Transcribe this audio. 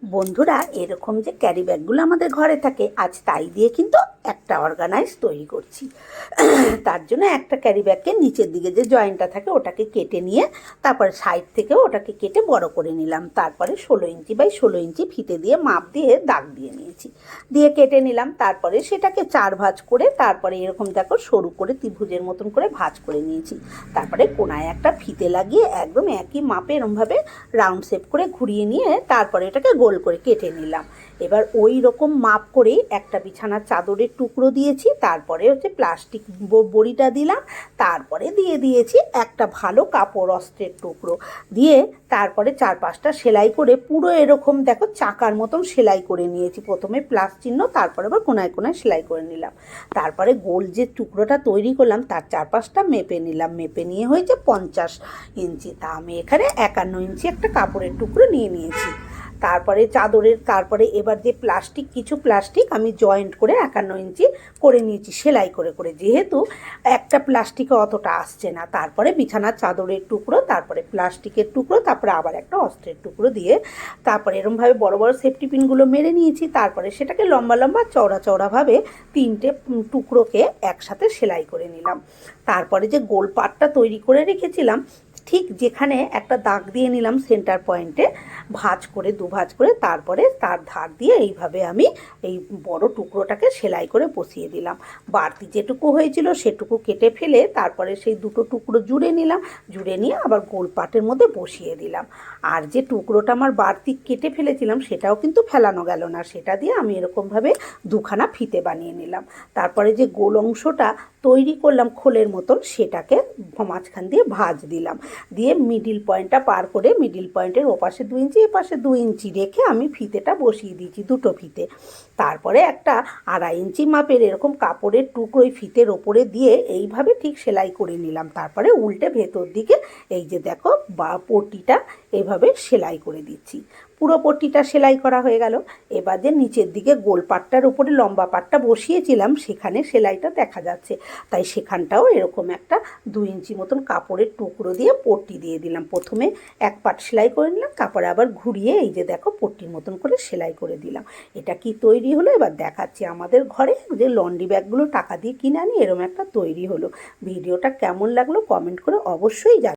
বন্ধুরা, এরকম যে ক্যারি ব্যাগগুলো আমাদের ঘরে থাকে, আজ তাই দিয়ে কিন্তু একটা অর্গানাইজ তৈরি করছি। তার জন্য একটা ক্যারি ব্যাগকে নিচের দিকে যে জয়েন্টটা থাকে ওটাকে কেটে নিয়ে তারপরে সাইড থেকেও ওটাকে কেটে বড় করে নিলাম। তারপরে 16 ইঞ্চি বাই 16 ইঞ্চি ফিতে দিয়ে মাপ দিয়ে দাগ দিয়ে নিয়েছি, দিয়ে কেটে নিলাম। তারপরে সেটাকে 4 ভাঁজ করে তারপরে এরকম দেখো সরু করে ত্রিভুজের মতন করে ভাঁজ করে নিয়েছি। তারপরে কোনায় একটা ফিতে লাগিয়ে একদম একই মাপে এরমভাবে রাউন্ড শেপ করে ঘুরিয়ে নিয়ে তারপরে এটাকে গোল করে কেটে নিলাম। এবার ওই রকম মাপ করেই একটা বিছানার চাদরের টুকরো দিয়েছি, তারপরে হচ্ছে প্লাস্টিক বড়িটা দিলাম, তারপরে দিয়ে দিয়েছি একটা ভালো কাপড় অস্ত্রের টুকরো দিয়ে তারপরে 4-5টা সেলাই করে পুরো এরকম দেখো চাকার মতন সেলাই করে নিয়েছি। প্রথমে প্লাস চিহ্ন, তারপরে আবার কোনায় কোনায় সেলাই করে নিলাম। তারপরে গোল যে টুকরোটা তৈরি করলাম তার 4-5টা মেপে নিলাম, মেপে নিয়ে হয়েছে 50 ইঞ্চি। তা আমি এখানে 51 ইঞ্চি একটা কাপড়ের টুকরো নিয়ে নিয়েছি। তারপরে চাদরের তারপরে এবার যে কিছু প্লাস্টিক আমি জয়েন্ট করে 51 ইঞ্চি করে নিয়েছি সেলাই করে করে, যেহেতু একটা প্লাস্টিকে অতটা আসছে না। তারপরে বিছানার চাদরের টুকরো, তারপরে প্লাস্টিকের টুকরো, তারপরে আবার একটা অস্ত্রের টুকরো দিয়ে তারপরে এরমভাবে বড় বড় সেফটি পিনগুলো মেরে নিয়েছি। তারপরে সেটাকে লম্বা লম্বা চওড়া চওড়াভাবে 3টে টুকরোকে একসাথে সেলাই করে নিলাম। তারপরে যে গোল পাটটা তৈরি করে রেখেছিলাম ঠিক যেখানে একটা দাগ দিয়ে নিলাম সেন্টার পয়েন্টে, ভাঁজ করে 2 ভাঁজ করে, তারপরে তার ধার দিয়ে এইভাবে আমি এই বড় টুকরোটাকে সেলাই করে বসিয়ে দিলাম। বাড়তি যেটুকু হয়েছিল সেটুকু কেটে ফেলে তারপরে সেই দুটো টুকরো জুড়ে নিলাম, জুড়ে নিয়ে আবার গোল পাটের মধ্যে বসিয়ে দিলাম। আর যে টুকরোটা আমার বাড়তি কেটে ফেলেছিলাম সেটাও কিন্তু ফেলানো গেল না, সেটা দিয়ে আমি এরকমভাবে দুখানা ফিতে বানিয়ে নিলাম। তারপরে যে গোল অংশটা তৈরি করলাম খোলের মতন সেটাকে মাঝখান দিয়ে ভাঁজ দিলাম, দিয়ে মিডিল পয়েন্টটা পার করে মিডিল পয়েন্টের ওপাশে 2 ইঞ্চি এপাশে 2 ইঞ্চি রেখে আমি ফিতেটা বসিয়ে দিয়েছি, দুটো ফিতে। তারপরে একটা 2.5 ইঞ্চি মাপের এরকম কাপড়ের টুকরো ওই ফিতের ওপরে দিয়ে এইভাবে ঠিক সেলাই করে নিলাম। তারপরে উল্টে ভেতর দিকে এই যে দেখো পট্টিটা এভাবে সেলাই করে দিচ্ছি। পুরো পট্টিটা সেলাই করা হয়ে গেল। এবার যে নিচের দিকে গোল পাটটার উপরে লম্বা পাটটা বসিয়েছিলাম সেখানে সেলাইটা দেখা যাচ্ছে, তাই সেখানটাও এরকম একটা 2 ইঞ্চি মতন কাপড়ের টুকরো দিয়ে পট্টি দিয়ে দিলাম। প্রথমে এক পাট সেলাই করে নিলাম, তারপরে আবার ঘুরিয়ে এই যে দেখো পট্টির মতন করে সেলাই করে দিলাম। এটা কি তৈরি হলো এবার দেখাচ্ছি। আমাদের ঘরে যে লন্ড্রি ব্যাগগুলো টাকা দিয়ে কিনে আনি এরকম একটা তৈরি হলো। ভিডিওটা কেমন লাগলো কমেন্ট করে অবশ্যই জানাবেন।